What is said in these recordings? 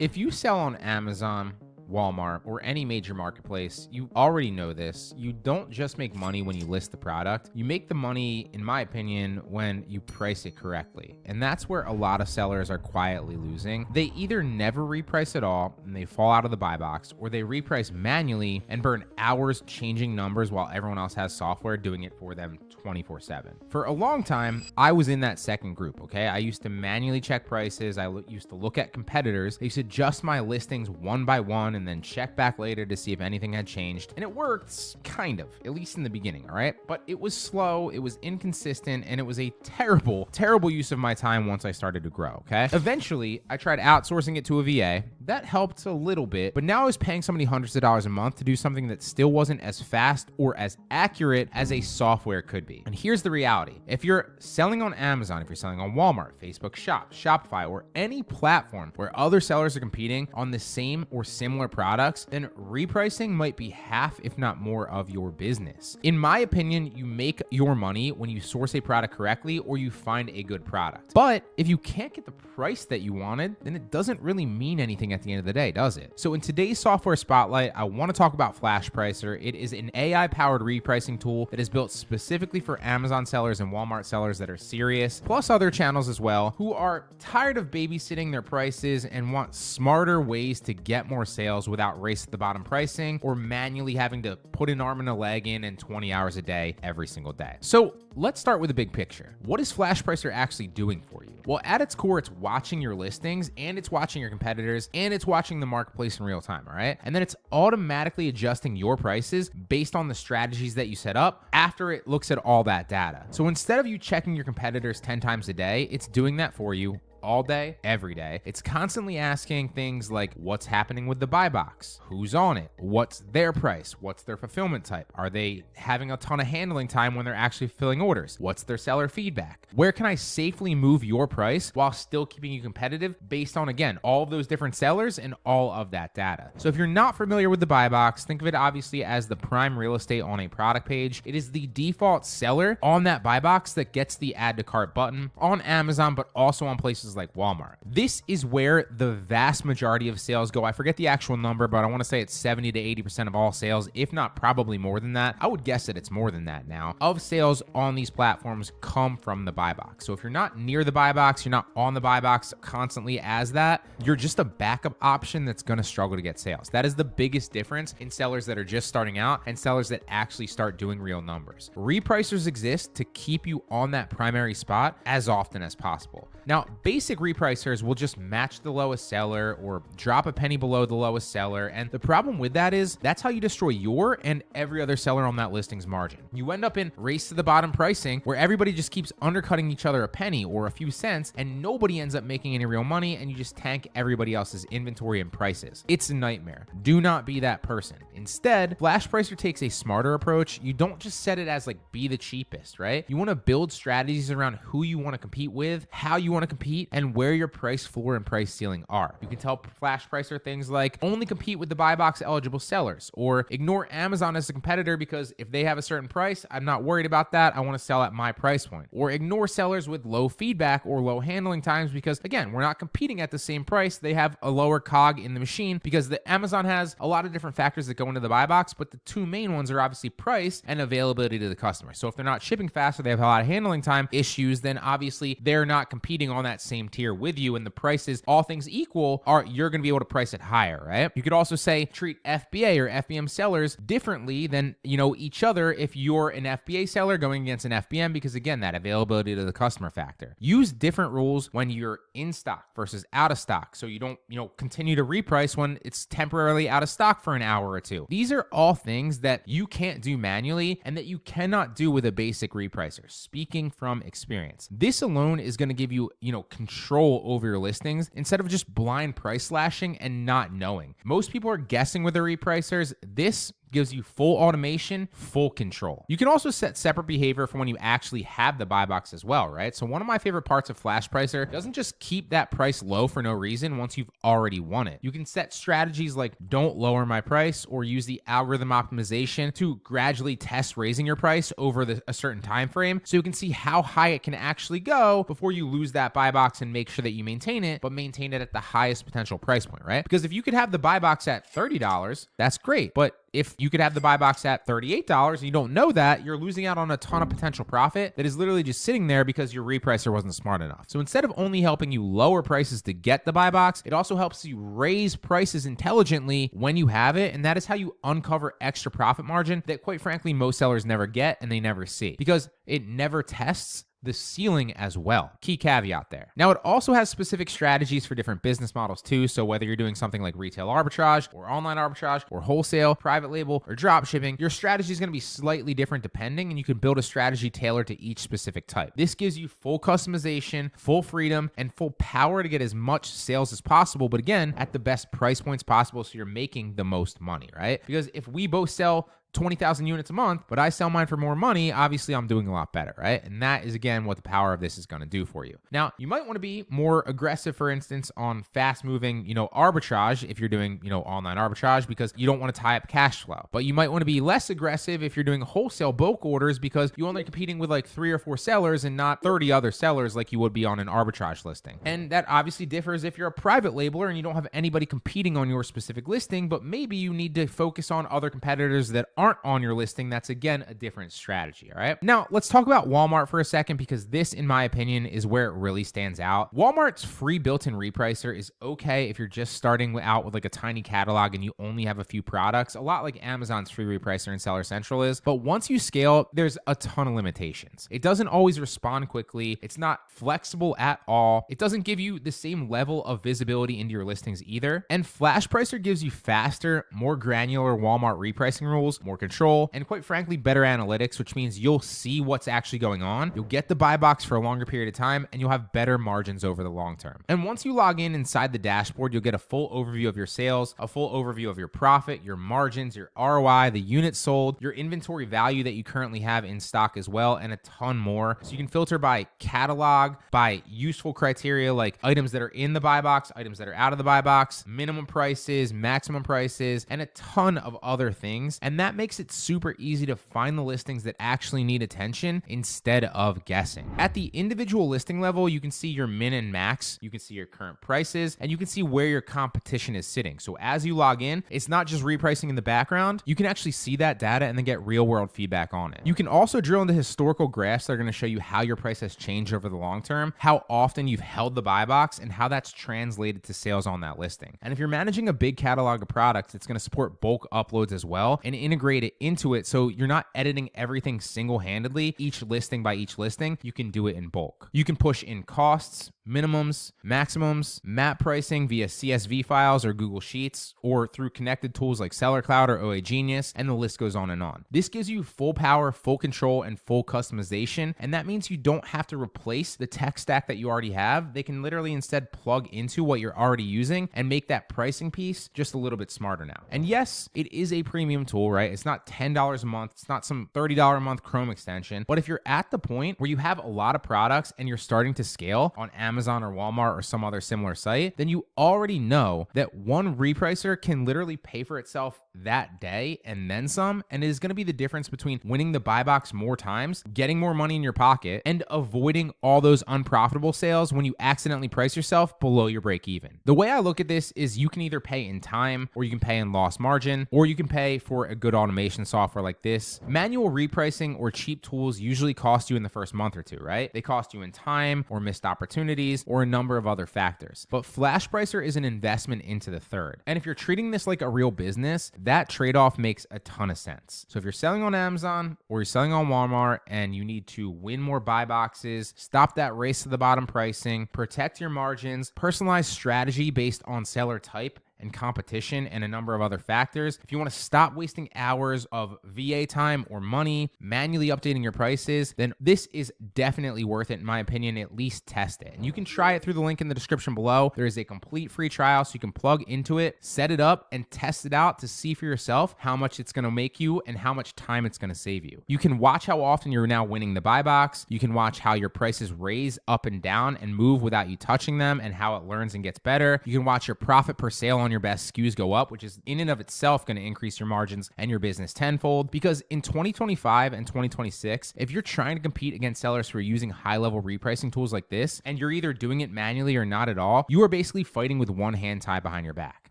If you sell on Amazon, Walmart, or any major marketplace, you already know this. You don't just make money when you list the product. You make the money, in my opinion, when you price it correctly. And that's where a lot of sellers are quietly losing. They either never reprice at all and they fall out of the buy box, or they reprice manually and burn hours changing numbers while everyone else has software doing it for them 24/7. For a long time, I was in that second group, okay? I used to manually check prices. I used to look at competitors. I used to adjust my listings one by one and then check back later to see if anything had changed. And it worked, kind of, at least in the beginning, all right? But it was slow, it was inconsistent, and it was a terrible, terrible use of my time once I started to grow, okay? Eventually, I tried outsourcing it to a VA. That helped a little bit, but now I was paying somebody hundreds of dollars a month to do something that still wasn't as fast or as accurate as a software could be. And here's the reality. If you're selling on Amazon, if you're selling on Walmart, Facebook Shop, Shopify, or any platform where other sellers are competing on the same or similar products, then repricing might be half, if not more, of your business. In my opinion, you make your money when you source a product correctly or you find a good product. But if you can't get the price that you wanted, then it doesn't really mean anything at the end of the day, does it? So in today's software spotlight, I want to talk about Flashpricer. It is an AI-powered repricing tool that is built specifically for Amazon sellers and Walmart sellers that are serious, plus other channels as well, who are tired of babysitting their prices and want smarter ways to get more sales without race at the bottom pricing or manually having to put an arm and a leg in and 20 hours a day every single day. So let's start with the big picture. What is Flashpricer actually doing for you? Well, at its core, it's watching your listings and it's watching your competitors and it's watching the marketplace in real time, all right? And then it's automatically adjusting your prices based on the strategies that you set up after it looks at all that data. So instead of you checking your competitors 10 times a day, it's doing that for you all day, every day. It's constantly asking things like what's happening with the buy box, who's on it, what's their price, what's their fulfillment type, are they having a ton of handling time when they're actually filling orders, what's their seller feedback, where can I safely move your price while still keeping you competitive based on, again, all of those different sellers and all of that data. So if you're not familiar with the buy box, think of it obviously as the prime real estate on a product page. It is the default seller on that buy box that gets the add to cart button on Amazon, but also on places like Walmart. This is where the vast majority of sales go. I forget the actual number, but I want to say it's 70 to 80% of all sales, if not probably more than that. I would guess that it's more than that now. Of sales on these platforms come from the buy box. So if you're not near the buy box, you're not on the buy box constantly as that, you're just a backup option that's going to struggle to get sales. That is the biggest difference in sellers that are just starting out and sellers that actually start doing real numbers. Repricers exist to keep you on that primary spot as often as possible. Now, basic repricers will just match the lowest seller or drop a penny below the lowest seller. And the problem with that is that's how you destroy your and every other seller on that listing's margin. You end up in race to the bottom pricing where everybody just keeps undercutting each other a penny or a few cents and nobody ends up making any real money and you just tank everybody else's inventory and prices. It's a nightmare. Do not be that person. Instead, Flashpricer takes a smarter approach. You don't just set it as like be the cheapest, right? You want to build strategies around who you want to compete with, how you want to compete, and where your price floor and price ceiling are. You can tell Flashpricer things like only compete with the buy box eligible sellers, or ignore Amazon as a competitor because if they have a certain price, I'm not worried about that. I want to sell at my price point. Or ignore sellers with low feedback or low handling times because, again, we're not competing at the same price. They have a lower cog in the machine because the Amazon has a lot of different factors that go into the buy box, but the two main ones are obviously price and availability to the customer. So if they're not shipping fast or they have a lot of handling time issues, then obviously they're not competing on that same tier with you, and the prices, all things equal, are you're going to be able to price it higher, right? You could also say treat FBA or FBM sellers differently than, each other if you're an FBA seller going against an FBM because, again, that availability to the customer factor. Use different rules when you're in stock versus out of stock so you don't, continue to reprice when it's temporarily out of stock for an hour or two. These are all things that you can't do manually and that you cannot do with a basic repricer. Speaking from experience, this alone is going to give you, control over your listings instead of just blind price slashing and not knowing. Most people are guessing with their repricers. This gives you full automation, full control. You can also set separate behavior for when you actually have the buy box as well, right? So one of my favorite parts of Flashpricer doesn't just keep that price low for no reason once you've already won it. You can set strategies like don't lower my price or use the algorithm optimization to gradually test raising your price over a certain time frame so you can see how high it can actually go before you lose that buy box and make sure that you maintain it, but maintain it at the highest potential price point, right? Because if you could have the buy box at $30, that's great. But if you could have the buy box at $38 and you don't know that, you're losing out on a ton of potential profit that is literally just sitting there because your repricer wasn't smart enough. So instead of only helping you lower prices to get the buy box, it also helps you raise prices intelligently when you have it. And that is how you uncover extra profit margin that, quite frankly, most sellers never get and they never see because it never tests the ceiling as well. Key caveat there. Now, it also has specific strategies for different business models too. So whether you're doing something like retail arbitrage or online arbitrage or wholesale, private label, or drop shipping, your strategy is going to be slightly different depending, and you can build a strategy tailored to each specific type. This gives you full customization, full freedom, and full power to get as much sales as possible, but again, at the best price points possible so you're making the most money, right? Because if we both sell 20,000 units a month, but I sell mine for more money, obviously I'm doing a lot better, right? And that is, again, what the power of this is going to do for you. Now, you might want to be more aggressive, for instance, on fast moving, arbitrage if you're doing, online arbitrage because you don't want to tie up cash flow. But you might want to be less aggressive if you're doing wholesale bulk orders because you're only competing with like 3 or 4 sellers and not 30 other sellers like you would be on an arbitrage listing. And that obviously differs if you're a private labeler and you don't have anybody competing on your specific listing, but maybe you need to focus on other competitors that aren't on your listing. That's, again, a different strategy. All right. Now let's talk about Walmart for a second because this, in my opinion, is where it really stands out. Walmart's free built-in repricer is okay if you're just starting out with like a tiny catalog and you only have a few products, a lot like Amazon's free repricer and Seller Central is. But once you scale, there's a ton of limitations. It doesn't always respond quickly. It's not flexible at all. It doesn't give you the same level of visibility into your listings either. And Flashpricer gives you faster, more granular Walmart repricing rules, more control, and quite frankly, better analytics, which means you'll see what's actually going on. You'll get the buy box for a longer period of time, and you'll have better margins over the long term. And once you log in inside the dashboard, you'll get a full overview of your sales, a full overview of your profit, your margins, your ROI, the units sold, your inventory value that you currently have in stock as well, and a ton more. So you can filter by catalog, by useful criteria like items that are in the buy box, items that are out of the buy box, minimum prices, maximum prices, and a ton of other things. And that makes it super easy to find the listings that actually need attention instead of guessing. At the individual listing level, you can see your min and max, you can see your current prices, and you can see where your competition is sitting. So as you log in, it's not just repricing in the background. You can actually see that data and then get real world feedback on it. You can also drill into historical graphs that are going to show you how your price has changed over the long term, how often you've held the buy box, and how that's translated to sales on that listing. And if you're managing a big catalog of products, it's going to support bulk uploads as well and integrate it into it so you're not editing everything single-handedly, each listing by each listing. You can do it in bulk. You can push in costs, minimums, maximums, map pricing via CSV files or Google Sheets, or through connected tools like Seller Cloud or OA Genius, and the list goes on and on. This gives you full power, full control, and full customization, and that means you don't have to replace the tech stack that you already have. They can literally instead plug into what you're already using and make that pricing piece just a little bit smarter now. And yes, it is a premium tool, right? It's not $10 a month. It's not some $30 a month Chrome extension. But if you're at the point where you have a lot of products and you're starting to scale on Amazon or Walmart or some other similar site, then you already know that one repricer can literally pay for itself that day and then some, and it is going to be the difference between winning the buy box more times, getting more money in your pocket, and avoiding all those unprofitable sales when you accidentally price yourself below your break even. The way I look at this is you can either pay in time, or you can pay in lost margin, or you can pay for a good automation software like this. Manual repricing or cheap tools usually cost you in the first month or two, right? They cost you in time or missed opportunities or a number of other factors. But Flashpricer is an investment into the third. And if you're treating this like a real business, that trade-off makes a ton of sense. So if you're selling on Amazon or you're selling on Walmart and you need to win more buy boxes, stop that race to the bottom pricing, protect your margins, personalize strategy based on seller type and competition and a number of other factors, if you want to stop wasting hours of VA time or money manually updating your prices, then this is definitely worth it in my opinion. At least test it. And you can try it through the link in the description below. There is a complete free trial so you can plug into it, set it up, and test it out to see for yourself how much it's going to make you and how much time it's going to save you. You can watch how often you're now winning the buy box. You can watch how your prices raise up and down and move without you touching them and how it learns and gets better. You can watch your profit per sale on your best SKUs go up, which is in and of itself going to increase your margins and your business tenfold. Because in 2025 and 2026, if you're trying to compete against sellers who are using high-level repricing tools like this, and you're either doing it manually or not at all, you are basically fighting with one hand tied behind your back.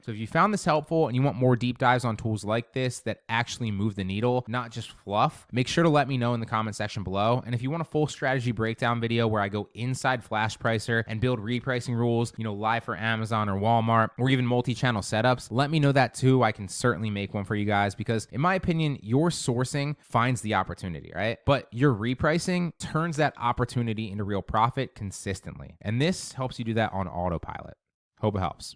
So if you found this helpful and you want more deep dives on tools like this that actually move the needle, not just fluff, make sure to let me know in the comment section below. And if you want a full strategy breakdown video where I go inside Flashpricer and build repricing rules, live for Amazon or Walmart, or even multi-channel setups, let me know that too. I can certainly make one for you guys because in my opinion, your sourcing finds the opportunity, right? But your repricing turns that opportunity into real profit consistently. And this helps you do that on autopilot. Hope it helps.